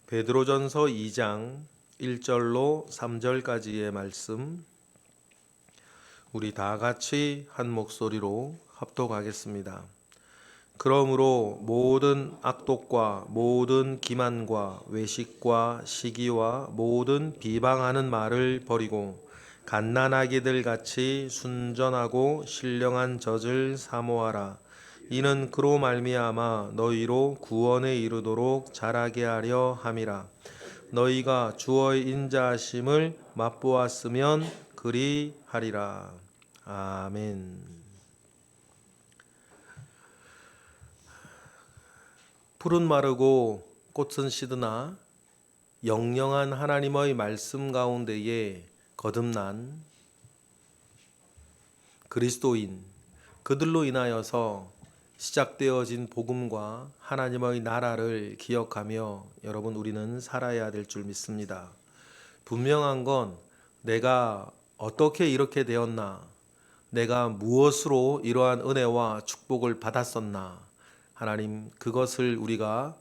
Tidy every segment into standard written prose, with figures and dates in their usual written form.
베드로전서 2장 1절로 3절까지의 말씀, 우리 다 같이 한 목소리로 합독하겠습니다. 그러므로 모든 악독과 모든 기만과 외식과 시기와 모든 비방하는 말을 버리고 갓난아기들 같이 순전하고 신령한 젖을 사모하라. 이는 그로 말미암아 너희로 구원에 이르도록 자라게 하려 함이라. 너희가 주의 인자하심을 맛보았으면 그리하리라. 아멘. 푸른 마르고 꽃은 시드나 영영한 하나님의 말씀 가운데에 거듭난 그리스도인, 그들로 인하여서 시작되어진 복음과 하나님의 나라를 기억하며 여러분 우리는 살아야 될 줄 믿습니다. 분명한 건 내가 어떻게 이렇게 되었나, 내가 무엇으로 이러한 은혜와 축복을 받았었나, 하나님 그것을 우리가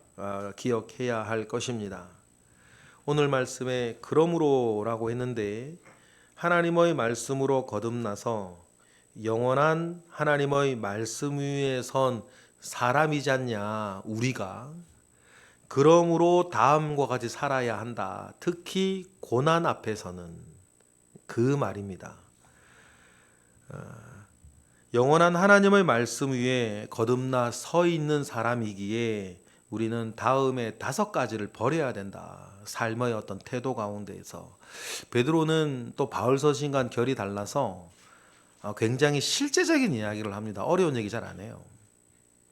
기억해야 할 것입니다. 오늘 말씀에 그러므로라고 했는데 하나님의 말씀으로 거듭나서 영원한 하나님의 말씀 위에 선 사람이지 않냐, 우리가. 그러므로 다음과 같이 살아야 한다. 특히 고난 앞에서는 그 말입니다. 영원한 하나님의 말씀 위에 거듭나 서 있는 사람이기에 우리는 다음에 5가지를 버려야 된다. 삶의 어떤 태도 가운데에서. 베드로는 또 바울 서신과는 결이 달라서 굉장히 실제적인 이야기를 합니다. 어려운 얘기 잘 안 해요.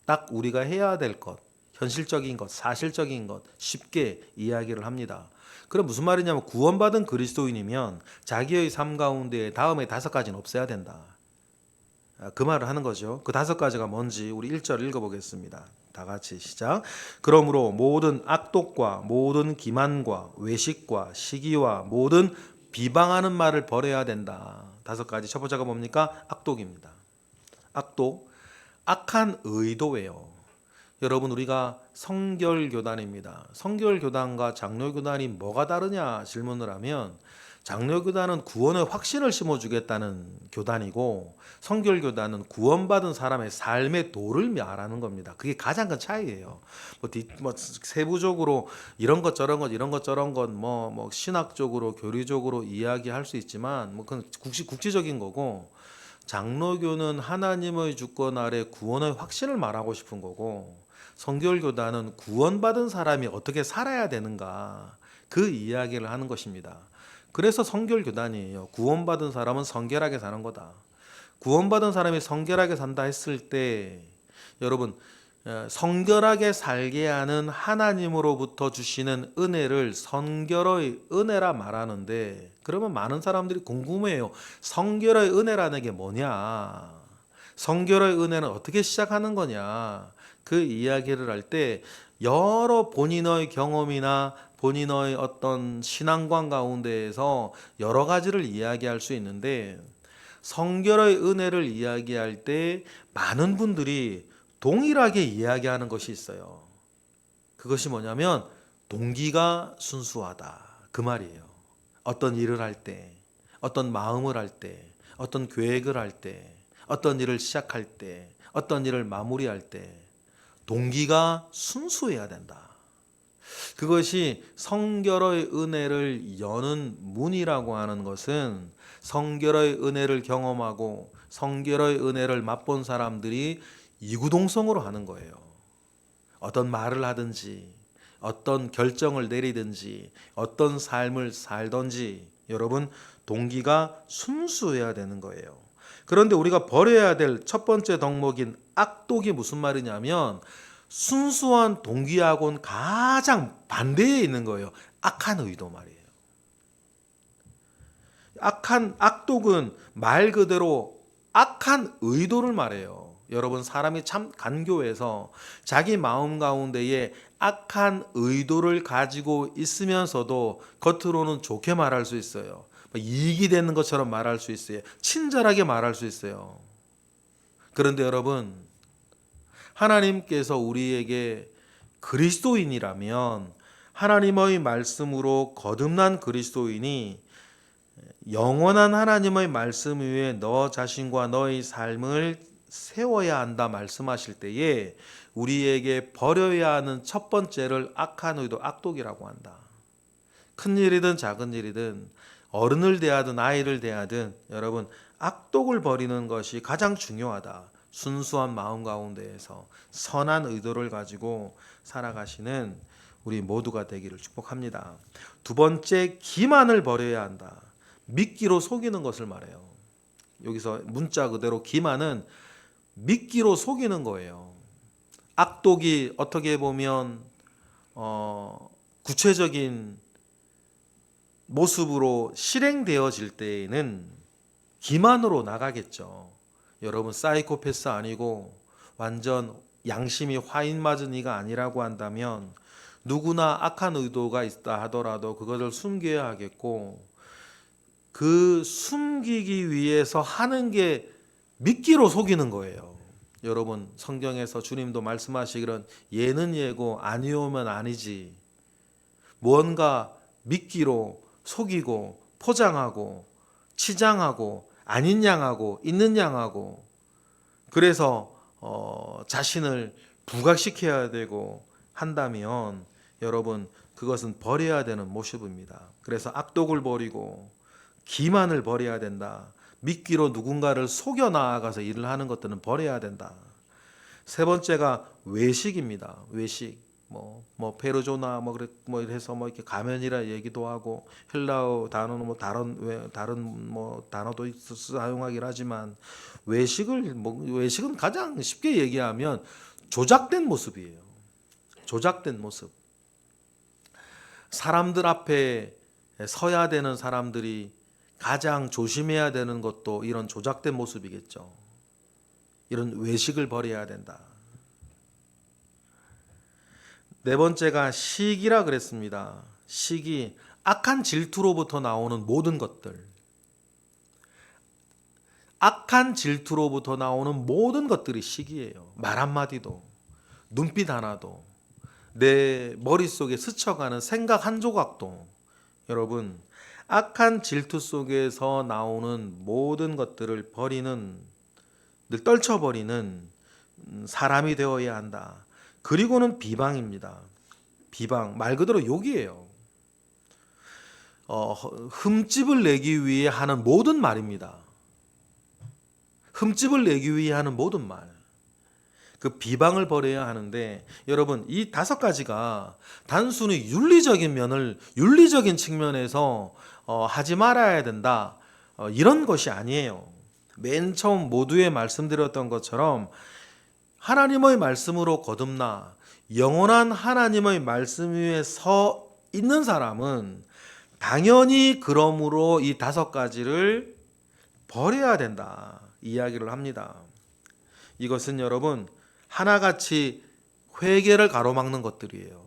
딱 우리가 해야 될 것, 현실적인 것, 사실적인 것 쉽게 이야기를 합니다. 그럼 무슨 말이냐면 구원받은 그리스도인이면 자기의 삶 가운데 다음에 5가지는 없어야 된다. 그 말을 하는 거죠. 그 5가지가 뭔지 우리 1절 읽어보겠습니다. 다 같이 시작. 그러므로 모든 악독과 모든 기만과 외식과 시기와 모든 비방하는 말을 버려야 된다. 5가지. 첫 번째가 뭡니까? 악독입니다. 악독, 악한 의도예요. 여러분 우리가 성결교단입니다. 성결교단과 장로교단이 뭐가 다르냐 질문을 하면 장로교단은 구원의 확신을 심어주겠다는 교단이고 성결교단은 구원받은 사람의 삶의 도를 말하는 겁니다. 그게 가장 큰 차이예요. 세부적으로 이런 것 저런 것 이런 것 저런 것 신학적으로 교리적으로 이야기할 수 있지만 그건 국지적인 거고, 장로교는 하나님의 주권 아래 구원의 확신을 말하고 싶은 거고, 성결교단은 구원받은 사람이 어떻게 살아야 되는가, 그 이야기를 하는 것입니다. 그래서 성결교단이에요. 구원받은 사람은 성결하게 사는 거다. 구원받은 사람이 성결하게 산다 했을 때 여러분 성결하게 살게 하는 하나님으로부터 주시는 은혜를 성결의 은혜라 말하는데, 그러면 많은 사람들이 궁금해요. 성결의 은혜라는 게 뭐냐? 성결의 은혜는 어떻게 시작하는 거냐? 그 이야기를 할 때 여러 본인의 경험이나 본인의 어떤 신앙관 가운데에서 여러 가지를 이야기할 수 있는데, 성결의 은혜를 이야기할 때 많은 분들이 동일하게 이야기하는 것이 있어요. 그것이 뭐냐면 동기가 순수하다, 그 말이에요. 어떤 일을 할 때, 어떤 마음을 할 때, 어떤 계획을 할 때, 어떤 일을 시작할 때, 어떤 일을 마무리할 때 동기가 순수해야 된다. 그것이 성결의 은혜를 여는 문이라고 하는 것은 성결의 은혜를 경험하고 성결의 은혜를 맛본 사람들이 이구동성으로 하는 거예요. 어떤 말을 하든지 어떤 결정을 내리든지 어떤 삶을 살든지 여러분 동기가 순수해야 되는 거예요. 그런데 우리가 버려야 될 첫 번째 덕목인 악독이 무슨 말이냐면 순수한 동기하고는 가장 반대에 있는 거예요. 악한 의도 말이에요. 악독은 말 그대로 악한 의도를 말해요. 여러분 사람이 참 간교해서 자기 마음 가운데에 악한 의도를 가지고 있으면서도 겉으로는 좋게 말할 수 있어요. 이익이 되는 것처럼 말할 수 있어요. 친절하게 말할 수 있어요. 그런데 여러분 하나님께서 우리에게 그리스도인이라면 하나님의 말씀으로 거듭난 그리스도인이 영원한 하나님의 말씀 위에 너 자신과 너의 삶을 세워야 한다 말씀하실 때에 우리에게 버려야 하는 첫 번째를 악한 의도, 악독이라고 한다. 큰 일이든 작은 일이든 어른을 대하든 아이를 대하든 여러분 악독을 버리는 것이 가장 중요하다. 순수한 마음 가운데에서 선한 의도를 가지고 살아가시는 우리 모두가 되기를 축복합니다. 두 번째, 기만을 버려야 한다. 미끼로 속이는 것을 말해요. 여기서 문자 그대로 기만은 미끼로 속이는 거예요. 악독이 어떻게 보면 구체적인 모습으로 실행되어질 때에는 기만으로 나가겠죠. 여러분 사이코패스 아니고 완전 양심이 화인 맞은 이가 아니라고 한다면 누구나 악한 의도가 있다 하더라도 그것을 숨겨야 하겠고 그 숨기기 위해서 하는 게 미끼로 속이는 거예요. 여러분 성경에서 주님도 말씀하시기를 예는 예고 아니오면 아니지. 무언가 미끼로 속이고 포장하고 치장하고 아닌 양하고 있는 양하고 그래서 자신을 부각시켜야 되고 한다면 여러분 그것은 버려야 되는 모습입니다. 그래서 악독을 버리고 기만을 버려야 된다. 미끼로 누군가를 속여 나아가서 일을 하는 것들은 버려야 된다. 세 번째가 외식입니다. 외식. 페르조나 이래서 이렇게 가면이라 얘기도 하고 헬라어 단어는 다른 단어도 사용하긴 하지만 외식은 가장 쉽게 얘기하면 조작된 모습이에요. 조작된 모습. 사람들 앞에 서야 되는 사람들이 가장 조심해야 되는 것도 이런 조작된 모습이겠죠. 이런 외식을 버려야 된다. 네 번째가 시기라 그랬습니다. 시기, 악한 질투로부터 나오는 모든 것들. 악한 질투로부터 나오는 모든 것들이 시기예요. 말 한마디도, 눈빛 하나도, 내 머릿속에 스쳐가는 생각 한 조각도. 여러분, 악한 질투 속에서 나오는 모든 것들을 떨쳐버리는 사람이 되어야 한다. 그리고는 비방입니다. 비방, 말 그대로 욕이에요. 흠집을 내기 위해 하는 모든 말입니다. 흠집을 내기 위해 하는 모든 말. 그 비방을 버려야 하는데 여러분 이 다섯 가지가 단순히 윤리적인 측면에서 하지 말아야 된다 이런 것이 아니에요. 맨 처음 모두에 말씀드렸던 것처럼 하나님의 말씀으로 거듭나 영원한 하나님의 말씀 위에 서 있는 사람은 당연히 그러므로 이 다섯 가지를 버려야 된다 이야기를 합니다. 이것은 여러분 하나같이 회개를 가로막는 것들이에요.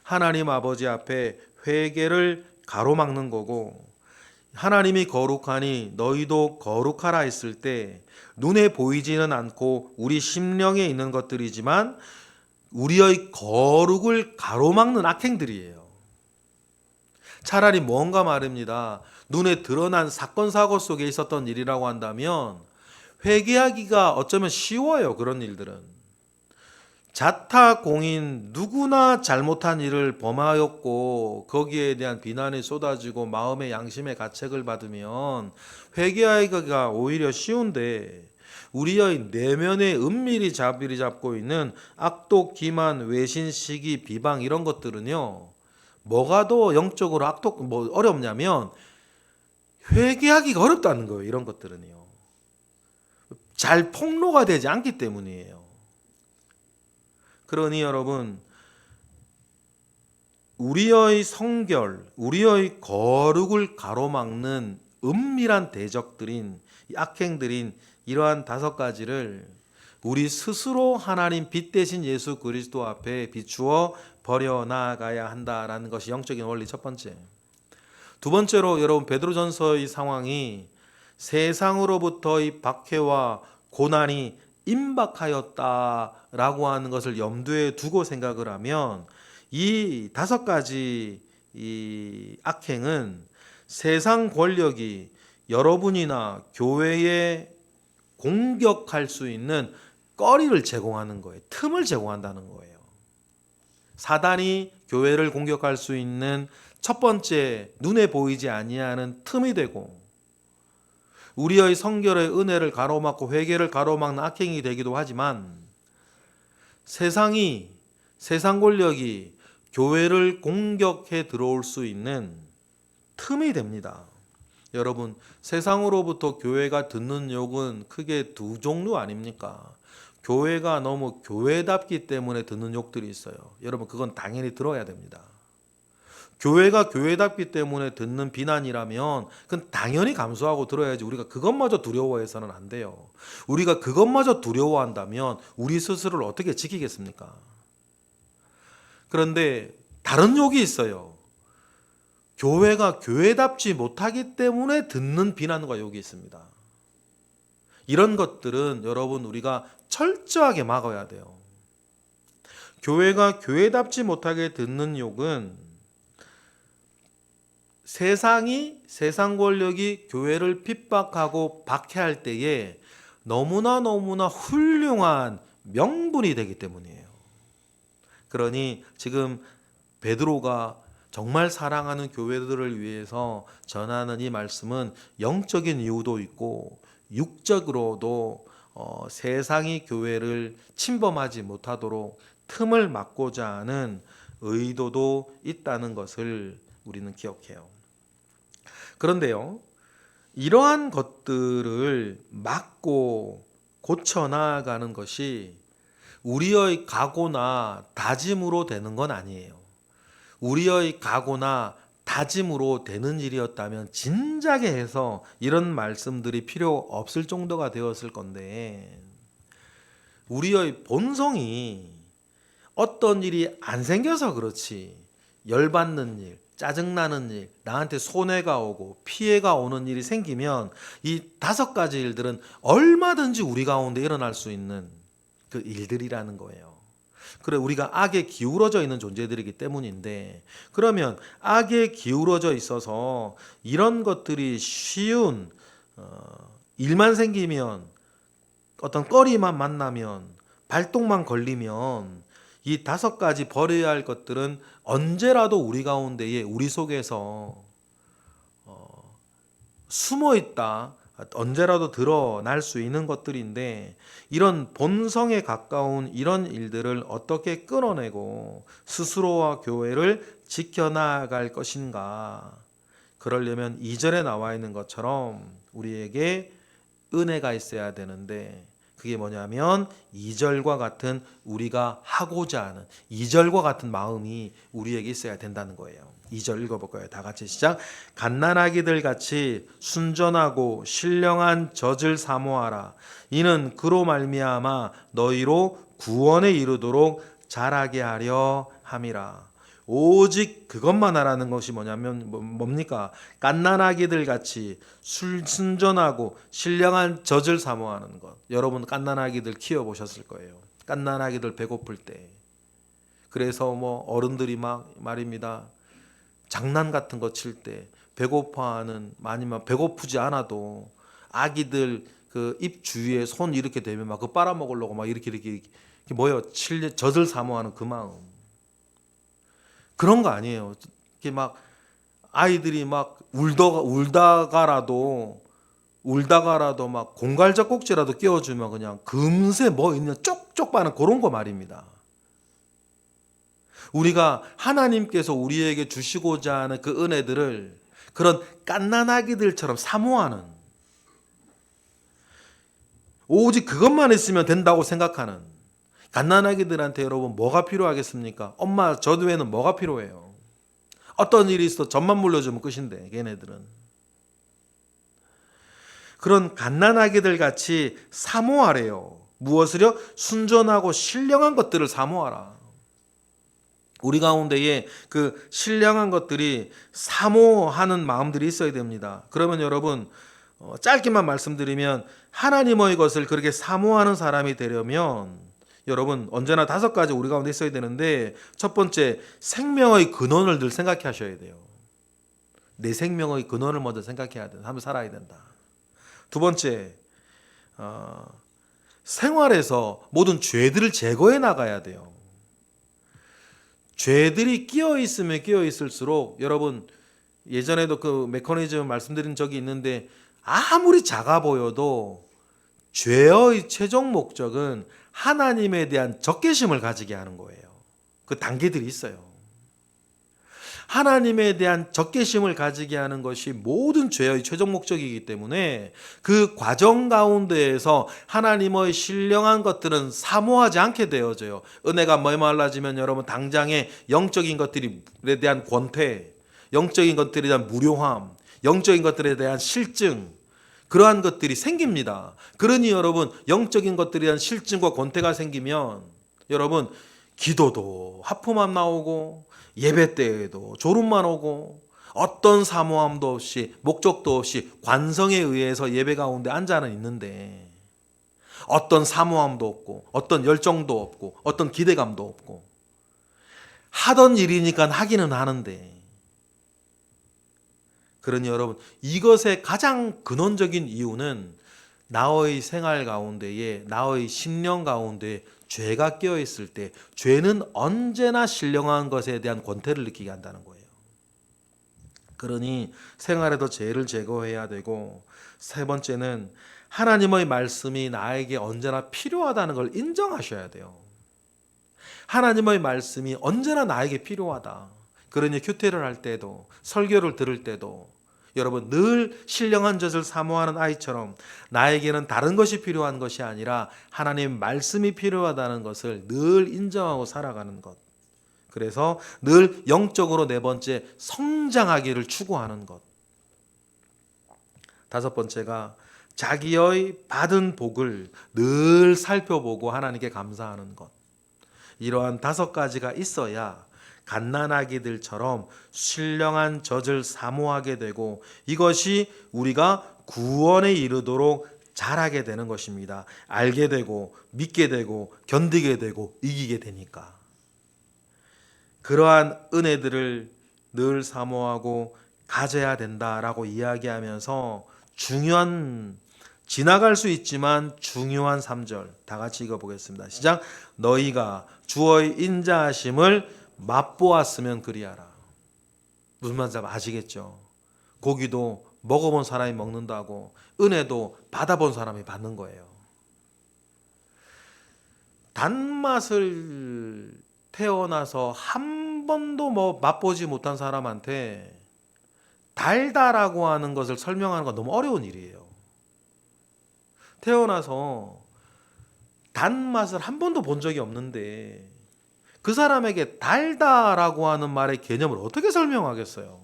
하나님 아버지 앞에 회개를 가로막는 거고 하나님이 거룩하니 너희도 거룩하라 했을 때 눈에 보이지는 않고 우리 심령에 있는 것들이지만 우리의 거룩을 가로막는 악행들이에요. 차라리 뭔가 말입니다. 눈에 드러난 사건 사고 속에 있었던 일이라고 한다면 회개하기가 어쩌면 쉬워요. 그런 일들은 자타공인 누구나 잘못한 일을 범하였고 거기에 대한 비난이 쏟아지고 마음의 양심의 가책을 받으면 회개하기가 오히려 쉬운데 우리의 내면에 은밀히 자비를 잡고 있는 악독, 기만, 외신, 시기, 비방 이런 것들은요 뭐가 더 영적으로 어렵냐면 회개하기가 어렵다는 거예요. 이런 것들은요 잘 폭로가 되지 않기 때문이에요. 그러니 여러분 우리의 성결, 우리의 거룩을 가로막는 은밀한 대적들인 악행들인 이러한 다섯 가지를 우리 스스로 하나님 빛 대신 예수 그리스도 앞에 비추어 버려나가야 한다라는 것이 영적인 원리 첫 번째. 두 번째로 여러분 베드로전서의 상황이 세상으로부터의 박해와 고난이 임박하였다라고 하는 것을 염두에 두고 생각을 하면 이 5가지 이 악행은 세상 권력이 여러분이나 교회에 공격할 수 있는 거리를 제공하는 거예요. 틈을 제공한다는 거예요. 사단이 교회를 공격할 수 있는 첫 번째 눈에 보이지 아니하는 틈이 되고, 우리의 성결의 은혜를 가로막고 회개를 가로막는 악행이 되기도 하지만, 세상 권력이 교회를 공격해 들어올 수 있는 틈이 됩니다. 여러분, 세상으로부터 교회가 듣는 욕은 크게 2 종류 아닙니까? 교회가 너무 교회답기 때문에 듣는 욕들이 있어요. 여러분, 그건 당연히 들어야 됩니다. 교회가 교회답기 때문에 듣는 비난이라면 그건 당연히 감수하고 들어야지, 우리가 그것마저 두려워해서는 안 돼요. 우리가 그것마저 두려워한다면 우리 스스로를 어떻게 지키겠습니까? 그런데 다른 욕이 있어요. 교회가 교회답지 못하기 때문에 듣는 비난과 욕이 있습니다. 이런 것들은 여러분, 우리가 철저하게 막아야 돼요. 교회가 교회답지 못하게 듣는 욕은 세상 권력이 교회를 핍박하고 박해할 때에 너무나 훌륭한 명분이 되기 때문이에요. 그러니 지금 베드로가 정말 사랑하는 교회들을 위해서 전하는 이 말씀은 영적인 이유도 있고 육적으로도 세상이 교회를 침범하지 못하도록 틈을 막고자 하는 의도도 있다는 것을 우리는 기억해요. 그런데요, 이러한 것들을 막고 고쳐나가는 것이 우리의 각오나 다짐으로 되는 건 아니에요. 우리의 각오나 다짐으로 되는 일이었다면 진작에 해서 이런 말씀들이 필요 없을 정도가 되었을 건데, 우리의 본성이 어떤 일이 안 생겨서 그렇지, 열받는 일, 짜증나는 일, 나한테 손해가 오고 피해가 오는 일이 생기면 이 5가지 일들은 얼마든지 우리 가운데 일어날 수 있는 그 일들이라는 거예요. 그래, 우리가 악에 기울어져 있는 존재들이기 때문인데, 그러면 악에 기울어져 있어서 이런 것들이 쉬운 일만 생기면, 어떤 거리만 만나면, 발동만 걸리면 이 5가지 버려야 할 것들은 언제라도 우리 가운데에, 우리 속에서 숨어 있다, 언제라도 드러날 수 있는 것들인데, 이런 본성에 가까운 이런 일들을 어떻게 끊어내고 스스로와 교회를 지켜나갈 것인가. 그러려면 2절에 나와 있는 것처럼 우리에게 은혜가 있어야 되는데, 그게 뭐냐면 2절과 같은 우리가 하고자 하는 2절과 같은 마음이 우리에게 있어야 된다는 거예요. 2절 읽어볼까요? 다 같이 시작. 갓난아기들 같이 순전하고 신령한 젖을 사모하라. 이는 그로 말미암아 너희로 구원에 이르도록 자라게 하려 함이라. 오직 그것만 하라는 것이 뭐냐면 뭡니까? 갓난아기들 같이 순전하고 신령한 젖을 사모하는 것. 여러분 갓난아기들 키워보셨을 거예요. 갓난아기들 배고플 때, 그래서 뭐 어른들이 막 말입니다, 장난 같은 거 칠 때 배고파하는, 아니면 배고프지 않아도 아기들 그 입 주위에 손 이렇게 대면 막 그 빨아먹으려고 막 이렇게 뭐예요? 젖을 사모하는 그 마음. 그런 거 아니에요. 이렇게 막 아이들이 막 울다가라도 막 공갈자 꼭지라도 끼워주면 그냥 금세 뭐 있냐 쪽쪽 빠는 그런 거 말입니다. 우리가 하나님께서 우리에게 주시고자 하는 그 은혜들을 그런 갓난아기들처럼 사모하는, 오직 그것만 있으면 된다고 생각하는 갓난아기들한테 여러분 뭐가 필요하겠습니까? 엄마 젖 외에는 뭐가 필요해요? 어떤 일이 있어 젖만 물려주면 끝인데, 걔네들은. 그런 갓난아기들 같이 사모하래요. 무엇을요? 순전하고 신령한 것들을 사모하라. 우리 가운데에 그 신령한 것들이 사모하는 마음들이 있어야 됩니다. 그러면 여러분 짧게만 말씀드리면, 하나님의 것을 그렇게 사모하는 사람이 되려면 여러분 언제나 5가지 우리 가운데 있어야 되는데, 첫 번째, 생명의 근원을 늘 생각해 하셔야 돼요. 내 생명의 근원을 먼저 생각해야 된다. 하며 살아야 된다. 두 번째, 생활에서 모든 죄들을 제거해 나가야 돼요. 죄들이 끼어 있으면 끼어 있을수록, 여러분 예전에도 그 메커니즘 말씀드린 적이 있는데, 아무리 작아 보여도 죄의 최종 목적은 하나님에 대한 적개심을 가지게 하는 거예요. 그 단계들이 있어요. 하나님에 대한 적개심을 가지게 하는 것이 모든 죄의 최종 목적이기 때문에, 그 과정 가운데에서 하나님의 신령한 것들은 사모하지 않게 되어져요. 은혜가 메말라지면 여러분 당장에 영적인 것들에 대한 권태, 영적인 것들에 대한 무료함, 영적인 것들에 대한 실증, 그러한 것들이 생깁니다. 그러니 여러분 영적인 것들에 대한 실증과 권태가 생기면, 여러분 기도도 하품만 나오고, 예배 때에도 졸음만 오고, 어떤 사모함도 없이 목적도 없이 관성에 의해서 예배 가운데 앉아는 있는데, 어떤 사모함도 없고 어떤 열정도 없고 어떤 기대감도 없고, 하던 일이니까 하기는 하는데, 그러니 여러분 이것의 가장 근원적인 이유는 나의 생활 가운데에, 나의 심령 가운데 죄가 끼어 있을 때, 죄는 언제나 신령한 것에 대한 권태를 느끼게 한다는 거예요. 그러니 생활에도 죄를 제거해야 되고, 세 번째는 하나님의 말씀이 나에게 언제나 필요하다는 걸 인정하셔야 돼요. 하나님의 말씀이 언제나 나에게 필요하다. 그러니 큐티를 할 때도, 설교를 들을 때도, 여러분 늘 신령한 젖을 사모하는 아이처럼 나에게는 다른 것이 필요한 것이 아니라 하나님 말씀이 필요하다는 것을 늘 인정하고 살아가는 것. 그래서 늘 영적으로, 네 번째, 성장하기를 추구하는 것. 다섯 번째가 자기의 받은 복을 늘 살펴보고 하나님께 감사하는 것. 이러한 5가지가 있어야 갓난아기들처럼 신령한 젖을 사모하게 되고, 이것이 우리가 구원에 이르도록 자라게 되는 것입니다. 알게 되고 믿게 되고 견디게 되고 이기게 되니까. 그러한 은혜들을 늘 사모하고 가져야 된다라고 이야기하면서, 지나갈 수 있지만 중요한 3절 다 같이 읽어보겠습니다. 시작. 너희가 주의 인자하심을 맛보았으면 그리하라. 무슨 말인지 아시겠죠? 고기도 먹어본 사람이 먹는다고, 은혜도 받아본 사람이 받는 거예요. 단맛을 태어나서 한 번도 맛보지 못한 사람한테 달다라고 하는 것을 설명하는 건 너무 어려운 일이에요. 태어나서 단맛을 한 번도 본 적이 없는데 그 사람에게 달다라고 하는 말의 개념을 어떻게 설명하겠어요?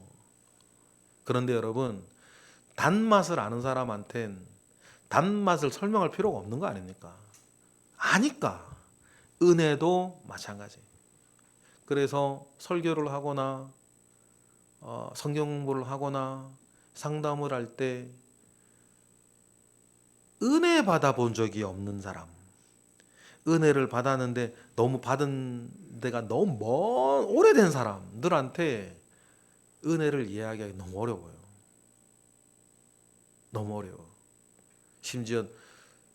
그런데 여러분, 단맛을 아는 사람한텐 단맛을 설명할 필요가 없는 거 아닙니까? 아니까. 은혜도 마찬가지. 그래서 설교를 하거나 성경 공부를 하거나 상담을 할 때 은혜 받아본 적이 없는 사람, 은혜를 받았는데 너무 받은 데가 너무 오래된 사람들한테 은혜를 이야기하기 너무 어려워요. 너무 어려워. 심지어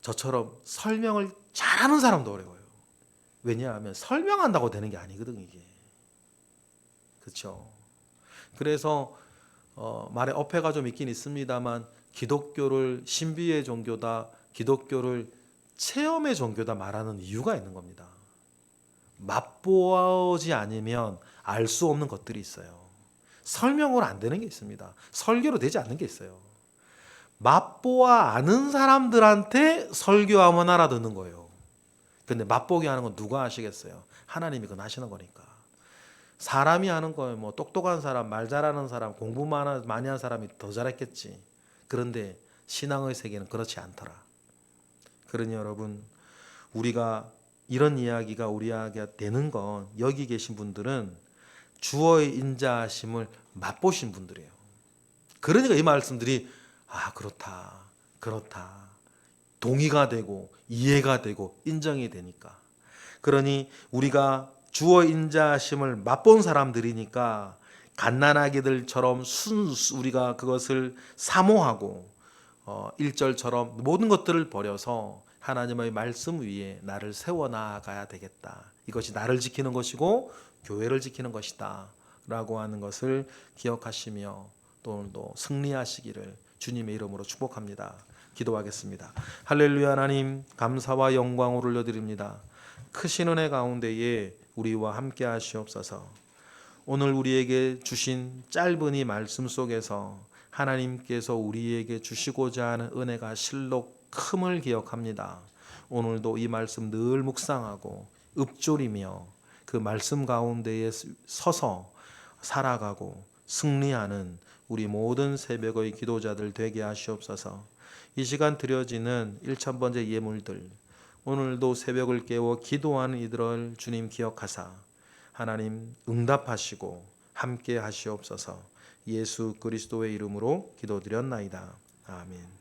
저처럼 설명을 잘하는 사람도 어려워요. 왜냐하면 설명한다고 되는 게 아니거든 이게. 그렇죠? 그래서 말에 어폐가 좀 있긴 있습니다만, 기독교를 신비의 종교다, 기독교를 체험의 종교다 말하는 이유가 있는 겁니다. 맛보지 않으면 알 수 없는 것들이 있어요. 설명으로 안 되는 게 있습니다. 설교로 되지 않는 게 있어요. 맛보아 아는 사람들한테 설교하면 알아듣는 거예요. 근데 맛보게 하는 건 누가 하시겠어요? 하나님이 그건 하시는 거니까. 사람이 하는 거예요. 뭐 똑똑한 사람, 말 잘하는 사람, 공부 많이 한 사람이 더 잘했겠지. 그런데 신앙의 세계는 그렇지 않더라. 그러니 여러분, 우리가 이런 이야기가 우리 이야기가 되는 건, 여기 계신 분들은 주의 인자하심을 맛보신 분들이에요. 그러니까 이 말씀들이 그렇다 동의가 되고 이해가 되고 인정이 되니까. 그러니 우리가 주어 인자하심을 맛본 사람들이니까 갓난아기들처럼 우리가 그것을 사모하고 1절처럼 모든 것들을 버려서 하나님의 말씀 위에 나를 세워 나가야 되겠다. 이것이 나를 지키는 것이고 교회를 지키는 것이다 라고 하는 것을 기억하시며 또 오늘도 승리하시기를 주님의 이름으로 축복합니다. 기도하겠습니다. 할렐루야. 하나님 감사와 영광을 올려드립니다. 크신 은혜 가운데에 우리와 함께 하시옵소서. 오늘 우리에게 주신 짧은 이 말씀 속에서 하나님께서 우리에게 주시고자 하는 은혜가 실로 큼을 기억합니다. 오늘도 이 말씀 늘 묵상하고 읊조리며 그 말씀 가운데에 서서 살아가고 승리하는 우리 모든 새벽의 기도자들 되게 하시옵소서. 이 시간 드려지는 1000번째 예물들, 오늘도 새벽을 깨워 기도하는 이들을 주님 기억하사 하나님 응답하시고 함께 하시옵소서. 예수 그리스도의 이름으로 기도드렸나이다. 아멘.